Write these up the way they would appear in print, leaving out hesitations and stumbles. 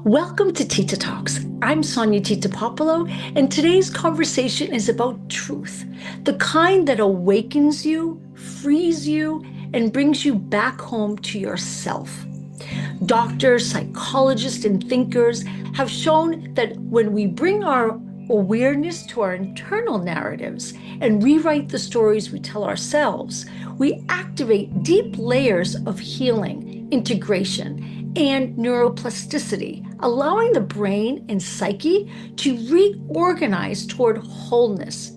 Welcome to TITA Talks. I'm Sonia Tita Popolo, and today's conversation is about truth, the kind that awakens you, frees you, and brings you back home to yourself. Doctors, psychologists, and thinkers have shown that when we bring our awareness to our internal narratives and rewrite the stories we tell ourselves, we activate deep layers of healing, integration, and neuroplasticity, allowing the brain and psyche to reorganize toward wholeness.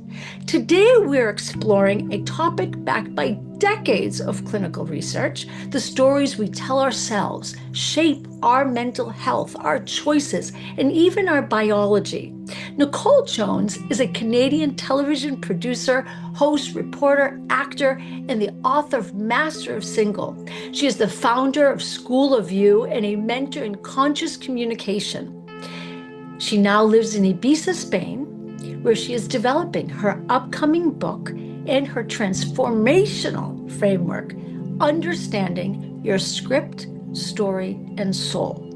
Today, we're exploring a topic backed by decades of clinical research. The stories we tell ourselves shape our mental health, our choices, and even our biology. Nicole Jones is a Canadian television producer, host, reporter, actor, and the author of Master of Single. She is the founder of School of You and a mentor in conscious communication. She now lives in Ibiza, Spain, where she is developing her upcoming book and her transformational framework, Understanding Your Script, Story, and Soul.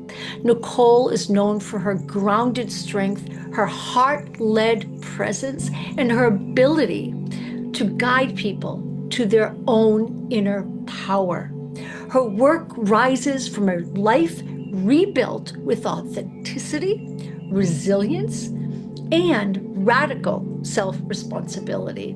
Nicole is known for her grounded strength, her heart-led presence, and her ability to guide people to their own inner power. Her work rises from a life rebuilt with authenticity, resilience, and radical self-responsibility.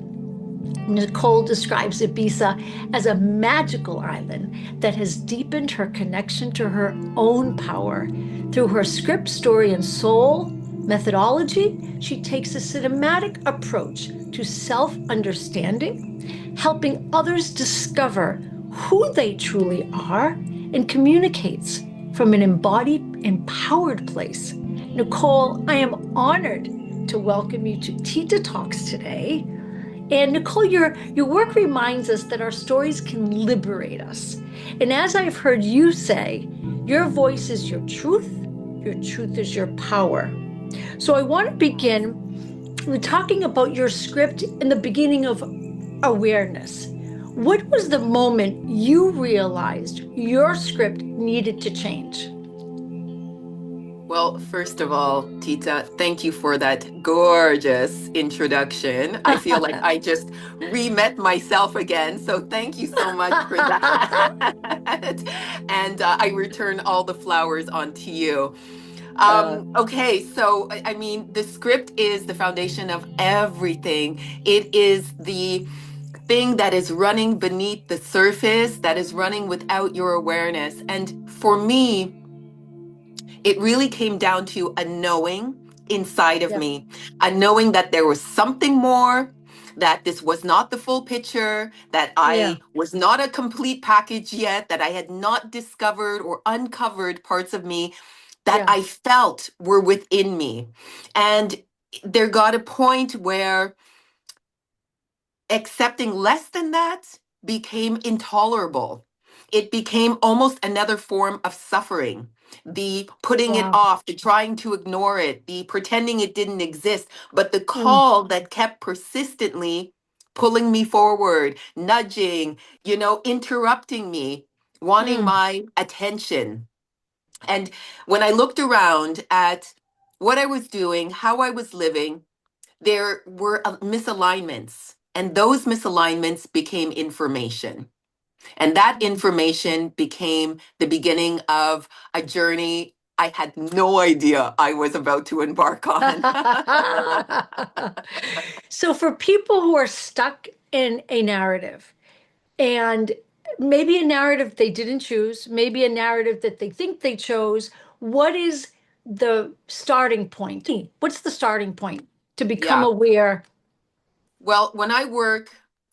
Nicole describes Ibiza as a magical island that has deepened her connection to her own power. Through her script, story, and soul methodology, she takes a cinematic approach to self-understanding, helping others discover who they truly are and communicates from an embodied, empowered place. Nicole, I am honored to welcome you to TITA Talks today. And Nicole, your work reminds us that our stories can liberate us. And as I've heard you say, your voice is your truth is your power. So I want to begin with talking about your script in the beginning of awareness. What was the moment you realized your script needed to change? Well, first of all, Tita, thank you for that gorgeous introduction. I feel like I just re-met myself again. So thank you so much for that. And I return all the flowers onto you. Okay, so I mean, the script is the foundation of everything. It is the thing that is running beneath the surface, that is running without your awareness. And for me, it really came down to a knowing inside of Yeah, me, a knowing that there was something more, that this was not the full picture, that yeah, I was not a complete package yet, that I had not discovered or uncovered parts of me that yeah. I felt were within me. And there got a point where accepting less than that became intolerable. It became almost another form of suffering. The putting it Wow. off, the trying to ignore it, the pretending it didn't exist, but the Mm, call that kept persistently pulling me forward, nudging, interrupting me, wanting mm, my attention. And when I looked around at what I was doing, how I was living, there were misalignments, and those misalignments became information. And that mm. information became the beginning of a journey I had no idea I was about to embark on. So, for people who are stuck in a narrative, and maybe a narrative they didn't choose, maybe a narrative that they think they chose, what is the starting point? What's the starting point to become Yeah. aware? Well, when I work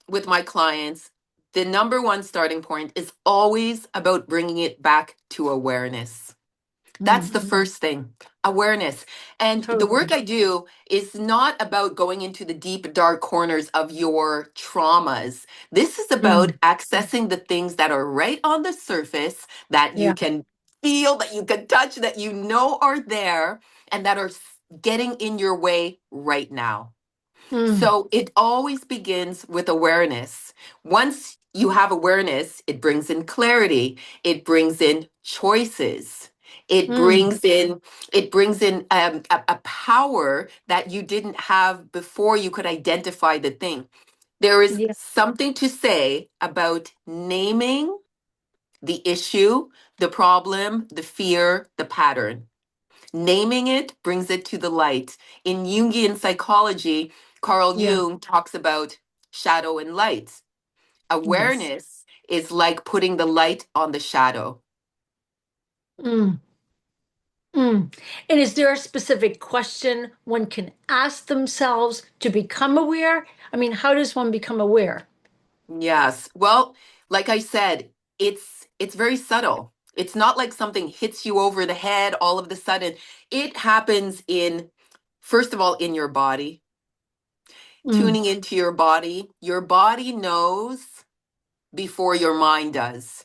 with my clients, the number one starting point is always about bringing it back to awareness. That's the Mm, first thing, awareness. And the work totally. I do is not about going into the deep, dark corners of your traumas. This is about Mm, accessing the things that are right on the surface that you yeah. can feel, that you can touch, that you know are there, and that are getting in your way right now. Mm, So it always begins with awareness. Once you have awareness, it brings in clarity, it brings in choices. It Mm. brings in a power that you didn't have before you could identify the thing. There is Yeah. something to say about naming the issue, the problem, the fear, the pattern. Naming it brings it to the light. In Jungian psychology, Carl Yeah. Jung talks about shadow and light. Yes. Awareness is like putting the light on the shadow. Mm. Mm. And is there a specific question one can ask themselves to become aware? I mean, how does one become aware? Yes. Well, like I said, it's very subtle. It's not like something hits you over the head all of the sudden. It happens in, first of all, in your body, Mm. tuning into your body. Your body knows before your mind does.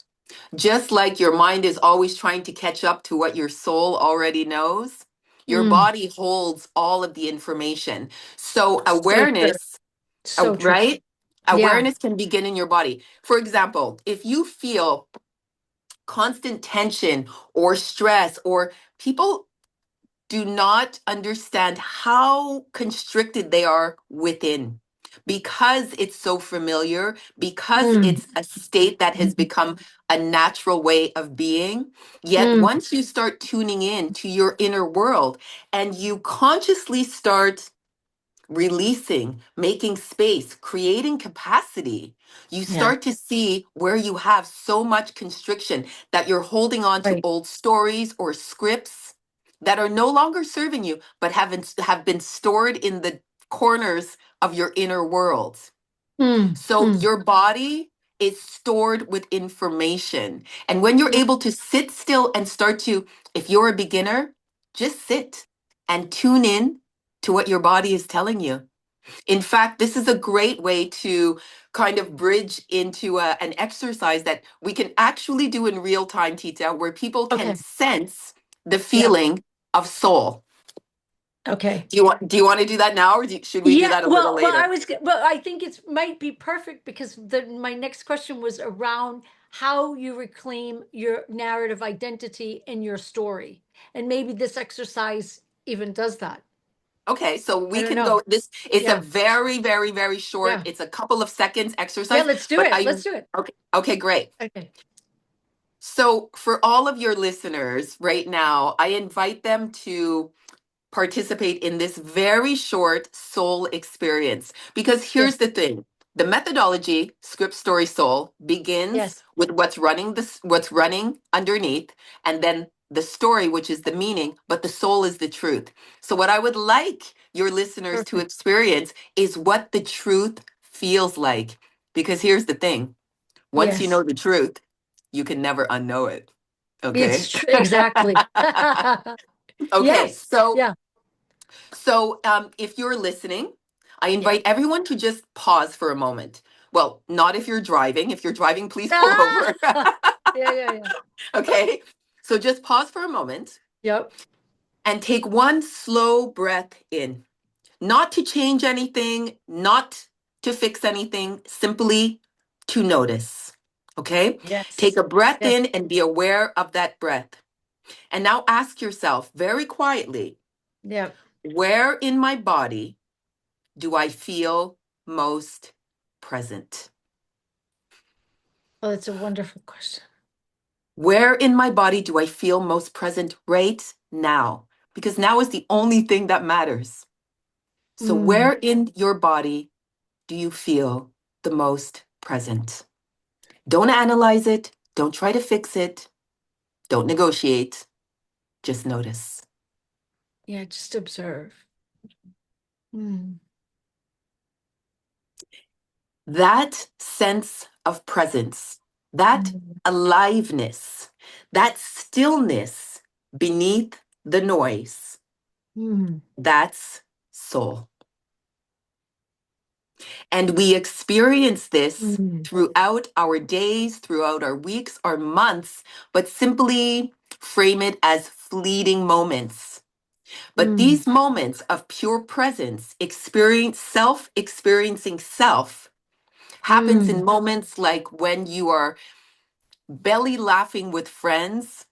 Just like your mind is always trying to catch up to what your soul already knows, your Mm. body holds all of the information. So So true. awareness, So true. right? Yeah. Awareness can begin in your body. For example, if you feel constant tension or stress, or people do not understand how constricted they are within because it's so familiar, because Mm. it's a state that has become a natural way of being. Yet Mm. once you start tuning in to your inner world and you consciously start releasing, making space, creating capacity, you Yeah. start to see where you have so much constriction that you're holding on to Right. old stories or scripts that are no longer serving you, but have been stored in the corners of your inner world. Mm. So Mm. your body is stored with information. And when you're Yeah. able to sit still and start to, if you're a beginner, just sit and tune in to what your body is telling you. In fact, this is a great way to kind of bridge into an exercise that we can actually do in real time, Tita, where people can Okay. sense the Yeah. feeling of soul. Okay. Do you want to do that now, or should we do Yeah. that a little Well, later? I think it's might be perfect because my next question was around how you reclaim your narrative identity in your story. And maybe this exercise even does that. Okay, so I we don't can know. go. This it's a Yeah. very, very, very short. Yeah. It's a couple of seconds Yeah, exercise, let's do but it. Let's do it. okay, great. Okay. So for all of your listeners right now, I invite them to participate in this very short soul experience. Because here's Yes. the thing. The methodology, script story soul, begins Yes. with what's running underneath, and then the story, which is the meaning, but the soul is the truth. So what I would like your listeners to Perfect. experience is what the truth feels like. Because here's the thing. Once you know Yes. the truth, you can never unknow it. It's Okay? true. Exactly. Okay, Yes. so Yeah. if you're listening, I Yeah. invite everyone to just pause for a moment. Well, not if you're driving. If you're driving, please pull Ah! over. Yeah, yeah, yeah. Okay. So just pause for a moment Yep. and take one slow breath in. Not to change anything, not to fix anything, simply to notice. Okay. Take Yes. a breath Yes. in and be aware of that breath. And now ask yourself very quietly, Yep. where in my body do I feel most present? Oh, that's a wonderful question. Where in my body do I feel most present right now? Because now is the only thing that matters. So, Mm. where in your body do you feel the most present? Don't analyze it. Don't try to fix it. Don't negotiate. Just notice. Yeah, just observe. Mm. That sense of presence, that Mm. aliveness, that stillness beneath the noise, Mm. that's soul. And we experience this Mm. throughout our days, throughout our weeks, our months, but simply frame it as fleeting moments. But Mm. these moments of pure presence, experiencing self, happens in Mm. moments like when you are belly laughing with friends,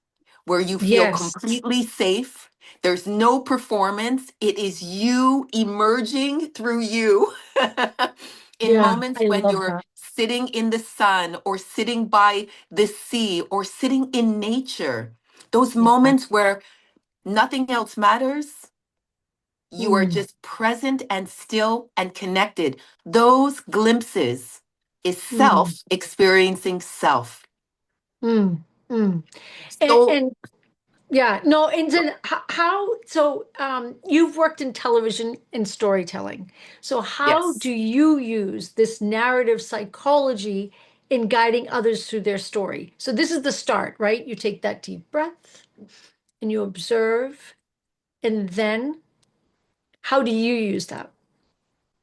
where you feel Yes. completely safe. There's no performance. It is you emerging through you in Yeah, moments I when love you're that. sitting in the sun or sitting by the sea or sitting in nature. Those Yeah. moments where nothing else matters, you are Mm, just present and still and connected. Those glimpses is mm, self experiencing self. mm, mm. So, And yeah, no, and then so you've worked in television and storytelling. So how yes. do you use this narrative psychology in guiding others through their story? So this is the start, right? You take that deep breath and you observe, and then how do you use that?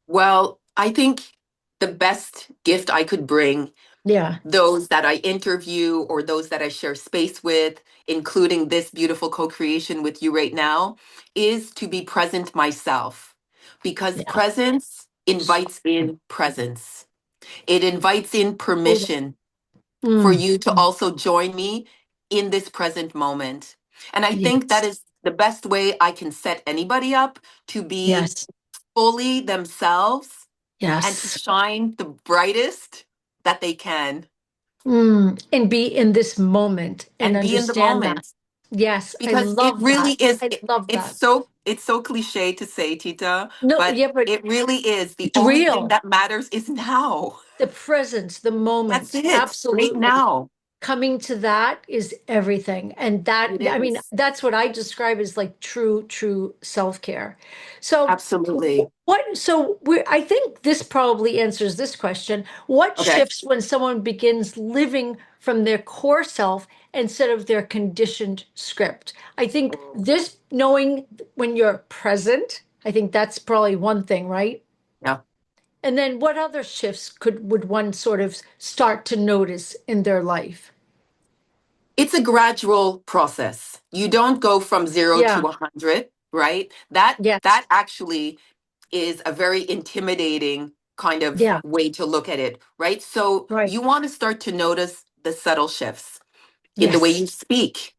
Well, I think the best gift I could bring Yeah. those that I interview or those that I share space with, including this beautiful co creation with you right now, is to be present myself. Because Yeah. presence invites in presence, it invites in Totally. permission for Mm, you to also join me in this present moment. And I think that yes. is the best way I can set anybody up to be Yes. fully themselves and to Yes. shine the brightest that they can And be in this moment and and be in the understand that. moment. Yes, I Because it love really that. is I love that. it's so cliche to say, Tita, No, but yeah, but it really is. The it's only thing real. that matters is now. The presence, the That's moment, it. Right absolutely. now. Coming to that is everything. And that, It I mean, is. that's what I describe as like true self-care. So Absolutely. I think this probably answers this question. What Okay. shifts when someone begins living from their core self instead of their conditioned script? I think this knowing when you're present, I think that's probably one thing, right? Yeah. And then what other shifts would one sort of start to notice in their life? It's a gradual process. You don't go from 0 to Yeah. 100, right? That Yes. actually is a very intimidating kind of Yeah. way to look at it, right? So Right. you want to start to notice the subtle shifts in the way Yes. you speak,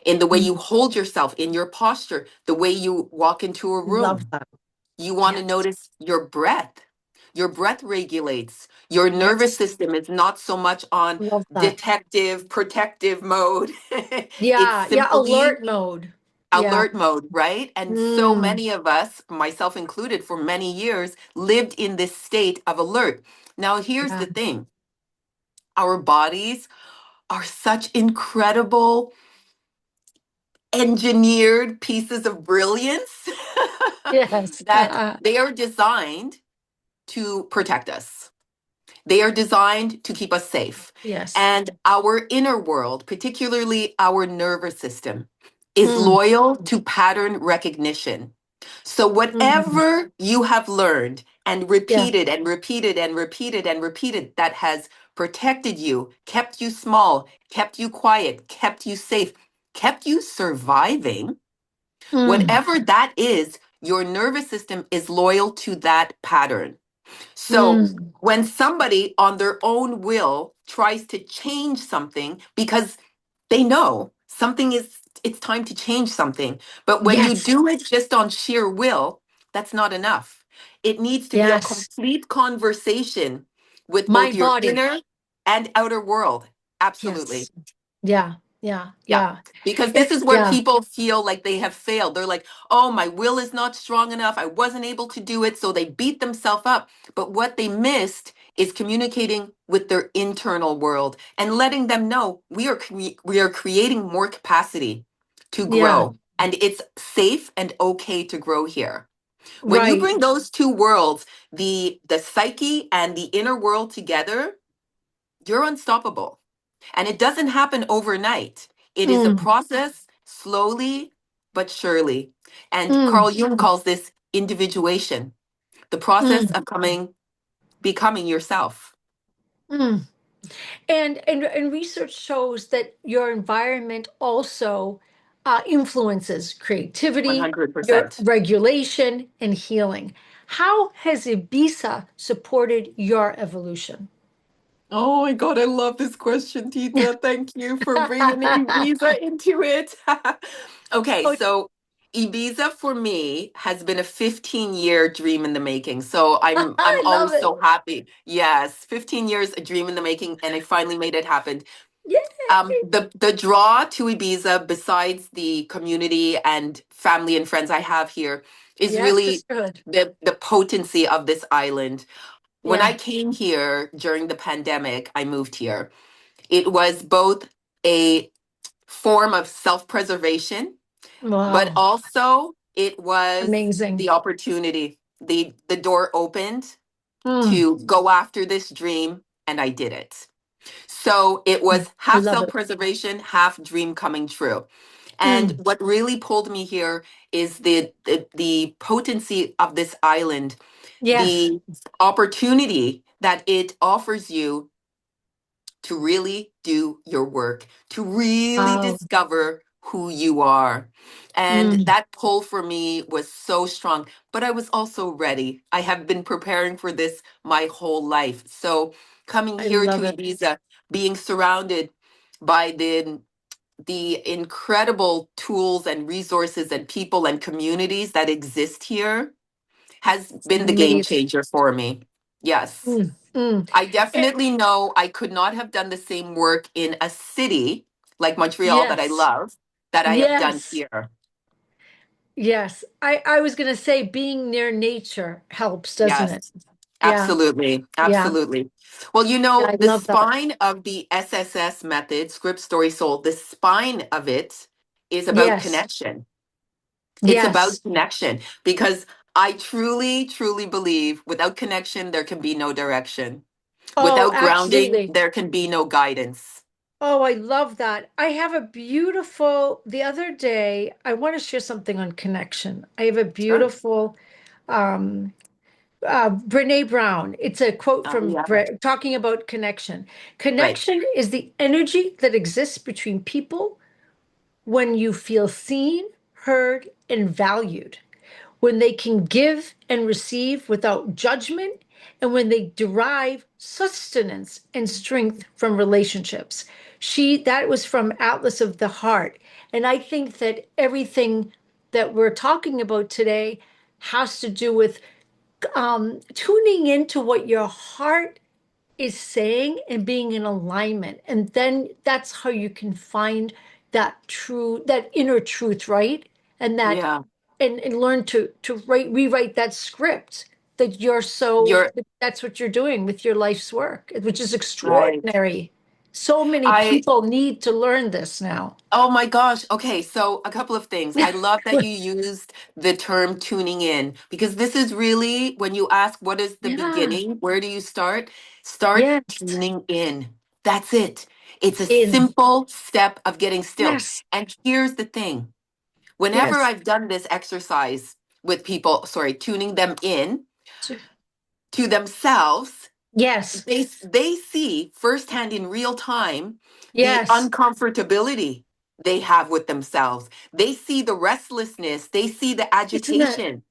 in the way Mm, you hold yourself, in your posture, the way you walk into a love room. that. You want to Yes. notice your breath. Your breath regulates. Your nervous Yes. system is not so much on Love that. detective, protective mode. It's Yeah. Yeah. simply Alert mode. Yeah. alert mode, right? And so Mm, many of us, myself included, for many years, lived in this state of alert. Now, here's yeah. the thing, our bodies are such incredible engineered pieces of brilliance Yes. that they are designed to protect us. They are designed to keep us safe. Yes. And our inner world, particularly our nervous system, is Mm, loyal to pattern recognition. So, mm, whatever you have learned and yeah. repeated and repeated and repeated and repeated that has protected you, kept you small, kept you quiet, kept you safe, kept you surviving, Mm, whatever that is, your nervous system is loyal to that pattern. So mm, when somebody on their own will tries to change something because they know something is, it's time to change something. But when you yes. do it just on sheer will, that's not enough. It needs to be a Yes. complete conversation with both Mind your body. inner and outer world. Absolutely. Yes. Yeah. Yeah. Yeah. Yeah. Because this It's is where yeah. people feel like they have failed. They're like, oh, my will is not strong enough. I wasn't able to do it. So they beat themselves up. But what they missed is communicating with their internal world and letting them know we are creating more capacity to Yeah. grow. And it's safe and okay to grow here. When you Right. bring those two worlds, the psyche and the inner world together, you're unstoppable. And it doesn't happen overnight. It is a Mm, process, slowly but surely. And mm, Carl Jung calls this individuation, the process mm, of becoming yourself. mm. And research shows that your environment also influences creativity, your 100%. regulation, and healing. How has Ibiza supported your evolution? Oh my God, I love this question, Tita. Thank you for bringing Ibiza into it. Okay, Oh, so Ibiza for me has been a 15-year dream in the making. So I'm I love always it. so happy. Yes, 15 years a dream in the making, and I finally made it happen. Yay. The draw to Ibiza, besides the community and family and friends I have here, is Yes, really sisterhood. the potency of this island. When I Yeah. came here during the pandemic, I moved here. It was both a form of self-preservation, but Wow. also it was Amazing. the opportunity. The door opened Mm, to go after this dream, and I did it. So it was I half love it. self-preservation, half dream coming true. And Mm, what really pulled me here is the potency of this island, yes. the opportunity that it offers you to really do your work, to really Wow. discover who you are. And Mm, that pull for me was so strong, but I was also ready. I have been preparing for this my whole life. So coming I here to love it. Ibiza, being surrounded by the incredible tools and resources and people and communities that exist here has It's been the game amazing. changer for me. Yes. Mm, mm. I Eh, definitely know I could not have done the same work in a city like Montreal that I yes. love that I have done Yes. here. Yes. I was going to say being near nature helps, doesn't it? Yes, Yeah. absolutely. Yeah. Absolutely. Well, Yeah. I the love that. spine of the SSS method, script, story, soul, the spine of it is about Yes. connection. It's about Yes. connection because I truly, truly believe without connection, there can be no direction. Oh, Without grounding, absolutely. there can be no guidance. Oh, I love that. I have a beautiful, the other day, I want to share something on connection. I have a Sure. beautiful um Brene Brown. It's a quote Oh, from yeah. talking about connection. Right. Connection is the energy that exists between people when you feel seen, heard, and valued, when they can give and receive without judgment, and when they derive sustenance and strength from relationships. That was from Atlas of the Heart. And I think that everything that we're talking about today has to do with tuning into what your heart is saying and being in alignment. And then that's how you can find that inner truth, right? And that Yeah. and learn to rewrite that script that You're that's what you're doing with your life's work, which is right. extraordinary. So many I, people need to learn this now. oh my gosh. Okay. So, a couple of things. I love that you used the term tuning in because this is really when you ask, what is the Yeah. beginning? Where do you start? Start Yes. tuning in. That's it. It's a In. simple step of getting still. Yes. And here's the thing, whenever Yes. I've done this exercise with people, sorry, tuning them in to themselves, Yes. they see firsthand in real time the Yes. uncomfortability they have with themselves. They see the restlessness, they see the Isn't that agitation,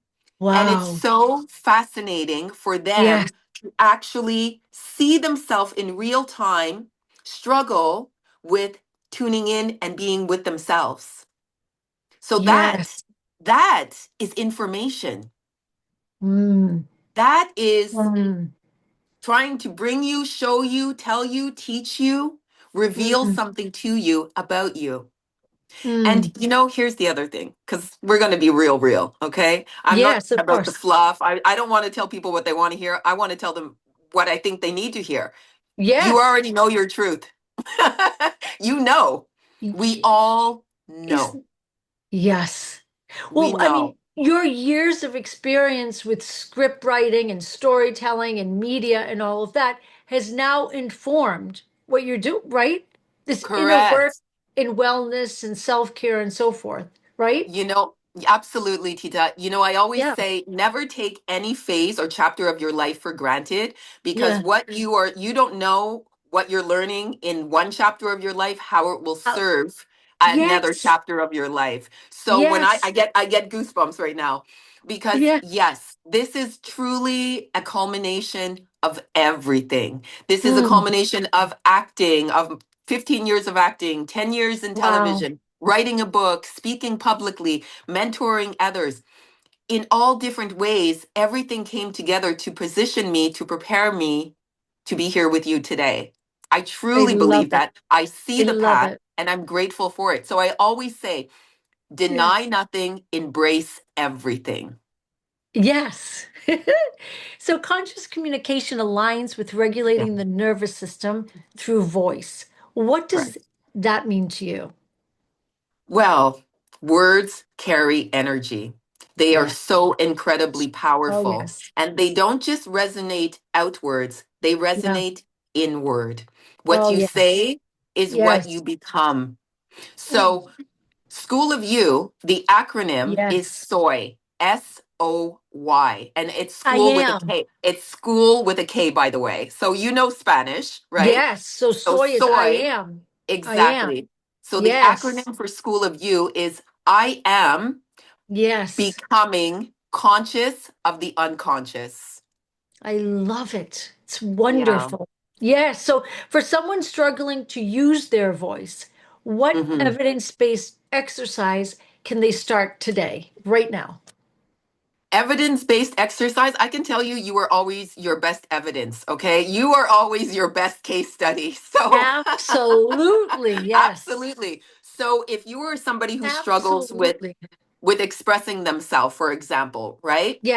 and it's wow? so fascinating for Yes. them to actually see themselves in real time struggle with tuning in and being with themselves. So Yes. that is information. Mm. That is Mm. trying to bring you, show you, tell you, teach you, reveal Mm. something to you about you. And Mm. here's the other thing, because we're going to be real, okay? I'm not Yes, of about the course. fluff. I don't want to tell people what they want to hear. I want to tell them what I think they need to hear. You Yes. already know your truth. You know. We all Is know. yes. We Well, I mean, know. your years of experience with script writing and storytelling and media and all of that has now informed what you're doing, right? This inner work Correct. in wellness and self-care and so forth, right? You know, absolutely, Tita. I always Yeah. say never take any phase or chapter of your life for granted because Yeah. you don't know what you're learning in one chapter of your life, how it will Uh, serve another yes. chapter of your life. So when I Yes. get goosebumps right now because Yeah. yes, this is truly a culmination of everything. This is a Mm, culmination of acting, of 15 years of acting, 10 years in wow. television, writing a book, speaking publicly, mentoring others. In all different ways, everything came together to position me, to prepare me to be here with you today. I I truly love believe it. that. I see I the love path it. and I'm grateful for it. So I always say, deny Yes. nothing, embrace everything. Yes. So conscious communication aligns with Yeah, regulating the nervous system through voice. What does correct. that mean to you? Well, words carry energy. They are Yeah. so incredibly Oh, powerful. yes. And they don't just resonate outwards, they Yeah. resonate inward. What Oh, you yes. say is what you Yes. become. Mm. So, School of You, the acronym is Yes. SOY, SOY, and it's I school with a am. K. It's school with a K, by the way. So, you know Spanish, right? Yes. So So, soy is I SOY, am. I am. exactly. So, the Yes. acronym for School of You is I am Yes. becoming conscious of the unconscious. I love it. It's Yeah. wonderful. Yes. So for someone struggling to use their voice, what Mhm. evidence-based exercise can they start today, right now? Evidence-based exercise, I can tell you, you are always your best evidence, okay? You are always your best case study. So, Absolutely. Yes. absolutely. So, if you are somebody who struggles Absolutely. with expressing themselves, for example, right? Yes.